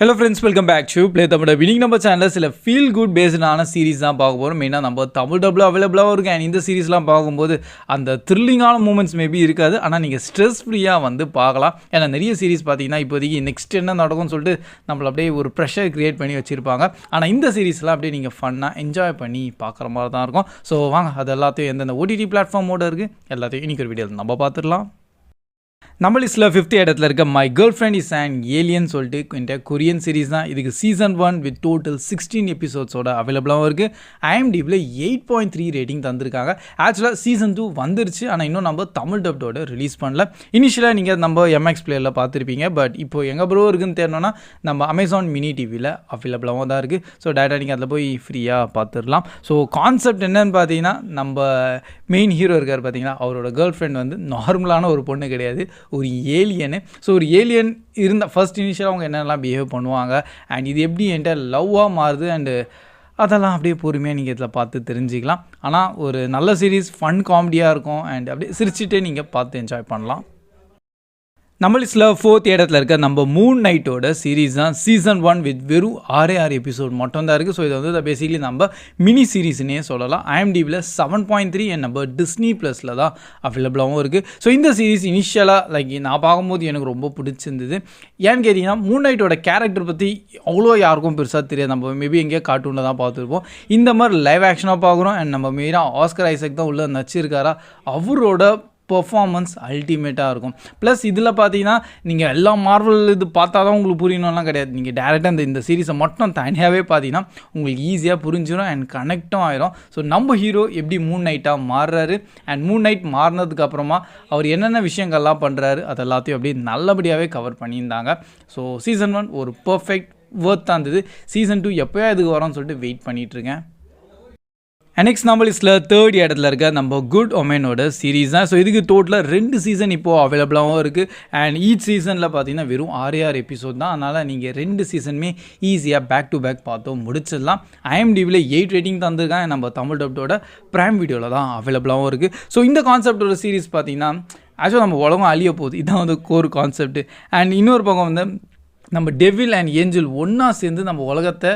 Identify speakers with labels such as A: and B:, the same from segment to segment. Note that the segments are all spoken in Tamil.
A: Hello friends, welcome back to Play Tamil. இன்னைக்கு நம்ம சேனலில் சில ஃபீல் குட் பேஸ்டான சீரிஸ் தான் பார்க்க போகிறோம். மெயினாக நம்ம தமிழ் டபுள் அவைலபிளாகவும் இருக்குது. அண்ட் இந்த சீரிஸ்லாம் பார்க்கும்போது அந்த த்ரில்லிங்கான மூமெண்ட்ஸ் மேபி இருக்காது, ஆனால் நீங்கள் ஸ்ட்ரெஸ் ஃப்ரீயாக வந்து பார்க்கலாம். ஏன்னா நிறைய சீரிஸ் பார்த்தீங்கன்னா இப்போதைக்கு நெக்ஸ்ட் என்ன நடக்கும்னு சொல்லிட்டு நம்மளை அப்படியே ஒரு ப்ரெஷர் க்ரியேட் பண்ணி வச்சுருப்பாங்க. ஆனால் இந்த சீரிஸ்லாம் அப்படியே நீங்கள் ஃபன்னாக என்ஜாய் பண்ணி பார்க்குற மாதிரி தான் இருக்கும். ஸோ வாங்க, அது எல்லாத்தையும் எந்தெந்த ஓடிடி பிளாட்ஃபார்மோடு இருக்குது எல்லாத்தையும் இன்றைக்கி ஒரு வீடியோவில் நம்ம பார்த்துடலாம். நம்ம லிஸ்ட்டில் 5th இடத்துல இருக்க my girl friend is and alien சொல்லிட்டு இந்த கொரியன் சீரிஸ் தான். இதுக்கு சீசன் 1 வித் டோட்டல் 16 எபிசோட்ஸோட அவைலபிளாகவும் இருக்குது. IMDbல 8.3 ரேட்டிங் தந்திருக்காங்க. ஆக்சுவலாக சீசன் 2 வந்துருச்சு, ஆனால் இன்னும் நம்ம தமிழ் டப்டோட ரிலீஸ் பண்ணல. இனிஷியலாக நீங்கள் நம்ம MX பிளேயரில் பார்த்துருப்பீங்க. பட் இப்போ எங்கே ப்ரோ இருக்குன்னு தெரியணும்னா நம்ம அமேசான் மினி டிவியில் அவைலபிளாகவும் தான் இருக்குது. ஸோ டேரெக்டாக நீங்கள் அதில் போய் ஃப்ரீயாக பார்த்துடலாம். ஸோ கான்செப்ட் என்னன்னு பார்த்தீங்கன்னா, நம்ம மெயின் ஹீரோ இருக்கார் பார்த்தீங்கன்னா, அவரோட கேர்ள் ஃப்ரெண்ட் வந்து நார்மலான ஒரு பொண்ணு கிடையாது, ஒரு ஏலியனு. ஸோ ஒரு ஏலியன் இருந்த ஃபர்ஸ்ட் இனிஷியலாக அவங்க என்னெல்லாம் பிஹேவ் பண்ணுவாங்க அண்ட் இது எப்படி என்கிட்ட லவ்வாக மாறுது அண்டு அதெல்லாம் அப்படியே பொறுமையாக நீங்கள் இதில் பார்த்து தெரிஞ்சுக்கலாம். ஆனால் ஒரு நல்ல சீரிஸ், ஃபன் காமெடியாக இருக்கும் அண்ட் அப்படியே சிரிச்சுட்டே நீங்கள் பார்த்து என்ஜாய் பண்ணலாம். நம்ம லிஸ்ட்டில் 4th இடத்துல இருக்க நம்ம மூன் நைட்டோட சீரீஸ் தான். சீசன் 1 வித் வெறும் 6 எபிசோட் மட்டும் தான் இருக்குது. ஸோ இது வந்து பேசிக்கலி நம்ம மினி சீரீஸ்னே சொல்லலாம். IMDbல 7.3 அண்ட் நம்ம டிஸ்னி ப்ளஸில் தான் அவைலபிளாகவும் இருக்குது. ஸோ இந்த சீரீஸ் இனிஷியலாக நான் பார்க்கும்போது எனக்கு ரொம்ப பிடிச்சிருந்தது. ஏன்னு கேட்டிங்கன்னா, மூன் நைட்டோட கேரக்டர் பற்றி அவ்வளோ யாருக்கும் பெருசாக தெரியாது. நம்ம மேபி எங்கேயோ கார்ட்டூனில் தான் பார்த்துருப்போம். இந்த மாதிரி லைவ் ஆக்ஷனாக பார்க்குறோம். அண்ட் நம்ம மெயினாக ஆஸ்கர் ஐசக் தான் உள்ளே நடிச்சிருக்காரா. அவரோட பெர்ஃபார்மன்ஸ் அல்டிமேட்டாக இருக்கும். ப்ளஸ் இதில் பார்த்தீங்கன்னா, நீங்கள் எல்லா மார்வல் இது பார்த்தா தான் உங்களுக்கு புரியணும்லாம் கிடையாது. நீங்கள் டேரெக்டாக இந்த சீரீஸை மட்டும் தனியாகவே பார்த்தீங்கன்னா உங்களுக்கு ஈஸியாக புரிஞ்சிடும் அண்ட் கனெக்டும் ஆயிரும். ஸோ நம்ம ஹீரோ எப்படி மூன் நைட்டாக மாறுறாரு அண்ட் மூன் நைட் மாறினதுக்கப்புறமா அவர் என்னென்ன விஷயங்கள்லாம் பண்ணுறாரு அது எல்லாத்தையும் அப்படியே நல்லபடியாகவே கவர் பண்ணியிருந்தாங்க. ஸோ சீசன் 1 ஒரு பர்ஃபெக்ட் ஒர்த்தாக இருந்தது. சீசன் 2 எப்போயா இதுக்கு வரோன்னு சொல்லிட்டு வெயிட் பண்ணிகிட்ருக்கேன். நெக்ஸ்ட் நம்ம லிஸ்ட்டில் 3rd இடத்துல இருக்க நம்ம குட் ஒமேனோட சீரீஸ் தான். ஸோ இதுக்கு டோட்டலாக 2 சீசன் இப்போது அவைலபிளாகவும் இருக்குது. அண்ட் ஈச் சீசனில் பார்த்தீங்கன்னா வெறும் 6 எபிசோட் தான். அதனால் நீங்கள் 2 சீசனுமே ஈஸியாக பேக் டு பேக் பார்த்தோம் முடிச்சிடலாம். IMDbல 8 ரேட்டிங் தந்திருக்காங்க. நம்ம தமிழ் டப்டோட பிரைம் வீடியோவில் தான் அவைலபிளாகவும் இருக்குது. ஸோ இந்த கான்செப்டோட சீரீஸ் பார்த்தீங்கன்னா, ஆக்சுவலாக நம்ம உலகம் அழிய போகுது, இதுதான் வந்து கோர் கான்செப்ட். அண்ட் இன்னொரு பக்கம் வந்து நம்ம டெவில் அண்ட் ஏஞ்சல் ஒன்றா சேர்ந்து நம்ம உலகத்தை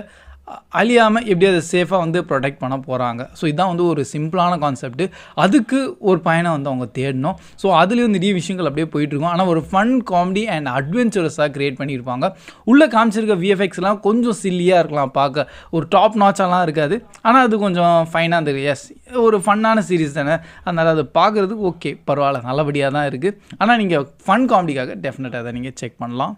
A: அழியாமல் எப்படி அதை சேஃபாக வந்து ப்ரொடெக்ட் பண்ண போகிறாங்க. ஸோ இதுதான் வந்து ஒரு சிம்பிளான கான்செப்ட்டு. அதுக்கு ஒரு பயணம் வந்து அவங்க தேடணும். ஸோ அதுலேயும் நிறைய விஷயங்கள் அப்படியே போயிட்டுருக்கும். ஆனால் ஒரு ஃபன் காமெடி அண்ட் அட்வென்ச்சரஸாக க்ரியேட் பண்ணியிருப்பாங்க. உள்ளே காமிச்சிருக்க VFXலாம் கொஞ்சம் சில்லியாக இருக்கலாம், பார்க்க ஒரு டாப் நாச்சாலாம் இருக்காது. ஆனால் அது கொஞ்சம் ஃபைனாக இருந்தது. எஸ், ஒரு ஃபன்னான சீரீஸ் தானே, அதனால் அது பார்க்குறதுக்கு ஓகே, பரவாயில்ல, நல்லபடியாக தான் இருக்குது. ஆனால் நீங்கள் ஃபன் காமெடிக்காக டெஃபினட்டாக அதை நீங்கள் செக் பண்ணலாம்.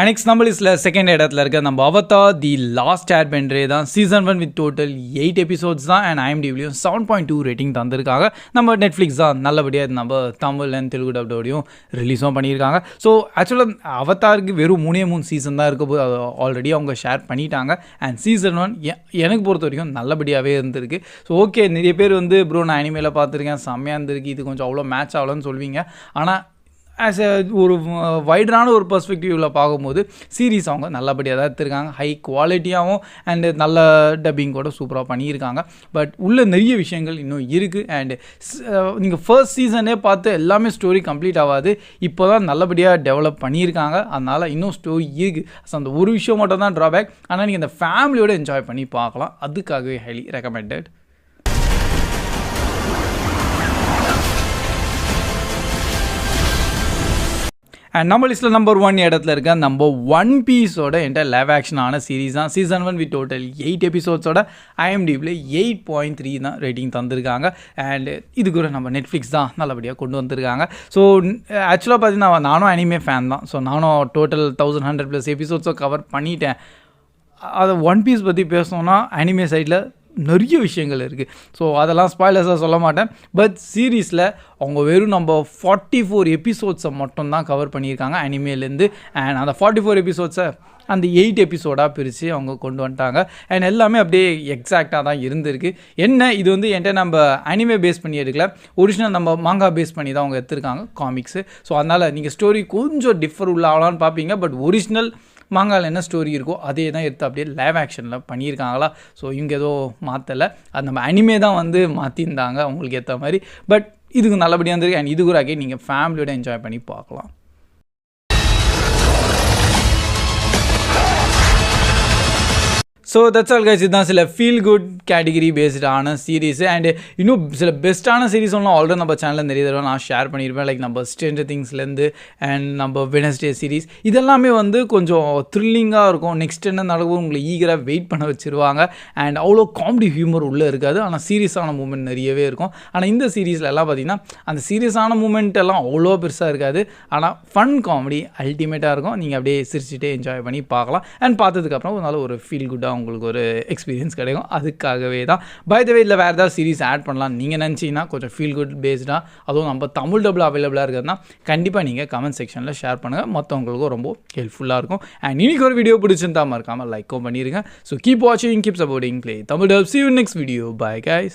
A: நெக்ஸ்ட் நம்ம லிஸ்ட்டில் 2nd இடத்துல இருக்க நம்ம அவதார் தி லாஸ்ட் ஏர்பெண்டர் தான். சீசன் 1 வித் டோட்டல் 8 எபிசோட்ஸ் தான். அண்ட் IMDbலையும் 7.2 ரேட்டிங் தந்திருக்காங்க. நம்ம நெட்ஃப்ளிக்ஸ் தான் நல்லபடியாக நம்ம தமிழ் அண்ட் தெலுங்கு டப்டோடையும் ரிலீஸும் பண்ணியிருக்காங்க. ஸோ ஆக்சுவலாக அவதாருக்கு வெறும் 3 சீசன் தான் இருக்க போது, அது ஆல்ரெடி அவங்க ஷேர் பண்ணிட்டாங்க. அண்ட் சீசன் 1 எனக்கு பொறுத்த வரைக்கும் நல்லபடியாகவே இருந்திருக்கு. ஸோ ஓகே, நிறைய பேர் வந்து ப்ரோ நான் அனிமேல பார்த்துருக்கேன், செம்மையாக இருந்திருக்கு, இது கொஞ்சம் அவ்வளோ மேட்ச் ஆகலன்னு சொல்வீங்க. ஆனால் ஆஸ் ஒரு வைடரான ஒரு பெர்ஸ்பெக்டிவில் பார்க்கும்போது சீரீஸ் அவங்க நல்லபடியாக தான் எடுத்திருக்காங்க. ஹை குவாலிட்டியாகவும் அண்டு நல்ல டப்பிங் கூட சூப்பராக பண்ணியிருக்காங்க. பட் உள்ள நிறைய விஷயங்கள் இன்னும் இருக்குது. அண்டு நீங்கள் ஃபர்ஸ்ட் சீசனே பார்த்து எல்லாமே ஸ்டோரி கம்ப்ளீட் ஆகாது, இப்போ தான் நல்லபடியாக டெவலப் பண்ணியிருக்காங்க. அதனால் இன்னும் ஸ்டோரி இருக்குது. ஸோ அந்த ஒரு விஷயம் மட்டும் தான் ட்ராபேக். ஆனால் நீங்கள் இந்த ஃபேமிலியோடு என்ஜாய் பண்ணி பார்க்கலாம். அதுக்காகவே ஹைலி ரெக்கமெண்டட். அண்ட் நம்ம லிஸ்ட்டில் நம்பர் 1 இடத்துல இருக்க நம்ம ஒன் பீஸோட என்டையர் லைவ் ஆக்ஷனான சீரீஸ் தான். சீசன் 1 வித் டோட்டல் 8 எபிசோட்ஸோட IMDbல 8.3 தான் ரேட்டிங் தந்திருக்காங்க. அண்ட் இது கூட நம்ம நெட்ஃப்ளிக்ஸ் தான் நல்லபடியாக கொண்டு வந்திருக்காங்க. ஸோ ஆக்சுவலாக பார்த்தீங்கன்னா நானும் அனிமே ஃபேன் தான். ஸோ நானும் டோட்டல் 1100+ எபிசோட்ஸோ கவர் பண்ணிட்டேன். அதை ஒன் பீஸ் பற்றி பேசணுன்னா அனிமே சைடில் நிறைய விஷயங்கள் இருக்குது. ஸோ அதெல்லாம் ஸ்பாய்லர்ஸாக சொல்ல மாட்டேன். பட் சீரீஸில் அவங்க வெறும் நம்ம 44 எபிசோட்ஸை மட்டும்தான் கவர் பண்ணியிருக்காங்க அனிமேலேருந்து. அண்ட் அந்த 44 எபிசோட்ஸை அந்த 8 எபிசோடாக பிரித்து அவங்க கொண்டு வந்துட்டாங்க. அண்ட் எல்லாமே அப்படியே எக்ஸாக்டாக தான் இருந்திருக்கு. என்ன இது வந்து என்கிட்ட நம்ம அனிமே பேஸ் பண்ணி எடுக்கல, ஒரிஜினல் நம்ம மாங்கா பேஸ் பண்ணி தான் அவங்க எடுத்திருக்காங்க காமிக்ஸு. ஸோ அதனால் நீங்கள் ஸ்டோரி கொஞ்சம் டிஃபர் உள்ள ஆகலான்னு பார்ப்பீங்க. பட் ஒரிஜினல் மாங்காவில் என்ன ஸ்டோரி இருக்கோ அதே தான் எடுத்து அப்படியே லைவ் ஆக்ஷனில் பண்ணியிருக்காங்களா. ஸோ இவங்க ஏதோ மாற்றலை, அது நம்ம அனிமே தான் வந்து மாற்றிருந்தாங்க அவங்களுக்கு ஏற்ற மாதிரி. பட் இதுக்கு நல்லபடியாக இருந்திருக்கு. அண்ட் இது கூட நீங்கள் ஃபேமிலியோட என்ஜாய் பண்ணி பார்க்கலாம். So that's all guys. இதுதான் சில ஃபீல் குட் கேட்டகிரி பேஸ்டான சீரீஸ். அண்ட் இன்னும் சில பெஸ்ட்டான சீரீஸ் ஒன்றும் ஆல்ரெடி நம்ம சேனலில் நிறைய தடவை நான் ஷேர் பண்ணியிருப்பேன். லைக் நம்ம ஸ்ட்ரேஞ்சர் திங்ஸ்லேருந்து அண்ட் நம்ம வெட்னஸ்டே சீரீஸ் இதெல்லாமே வந்து கொஞ்சம் த்ரில்லிங்காக இருக்கும். நெக்ஸ்ட் என்ன நடக்கும் உங்களை ஈகராக வெயிட் பண்ண வச்சுருவாங்க. அண்ட் அவ்வளோ காமெடி ஹியூமர் உள்ளே இருக்காது, ஆனால் சீரியஸான மூமெண்ட் நிறையவே இருக்கும். ஆனால் இந்த சீரீஸில் எல்லாம் பார்த்திங்கன்னா அந்த சீரியஸான மூமெண்ட் எல்லாம் அவ்வளோ பெருசாக இருக்காது, ஆனால் ஃபன் காமெடி அல்டிமேட்டாக இருக்கும். நீங்கள் அப்படியே சிரிச்சுட்டே என்ஜாய் பண்ணி பார்க்கலாம். அண்ட் பார்த்ததுக்கப்புறம் அதனால ஒரு ஃபீல் குட்டாக உங்களுக்கு ஒரு எக்ஸ்பீரியன்ஸ் கிடைக்கும். அதுக்காகவே தான். பை த வே இல்லை வேறு ஏதாவது சீரிஸ் ஆட் பண்ணலாம் நீங்கள் நினச்சிங்கன்னா கொஞ்சம் ஃபீல் குட் பேஸ்டாக, அதுவும் நம்ம தமிழ் டபுள் அவைலபிளாக இருக்கிறதுனா கண்டிப்பாக நீங்கள் கமெண்ட் செக்ஷனில் ஷேர் பண்ணுங்கள். மற்றவங்களுக்கும் ரொம்ப ஹெல்ப்ஃபுல்லாக இருக்கும். அண்ட் இன்னைக்கு ஒரு வீடியோ பிடிச்சிருந்தா மறக்காமல் லைக்கும் பண்ணிடுங்க. ஸோ கீப் வாட்சிங், keep supporting Play Tamil dub. See you in next video. Bye guys.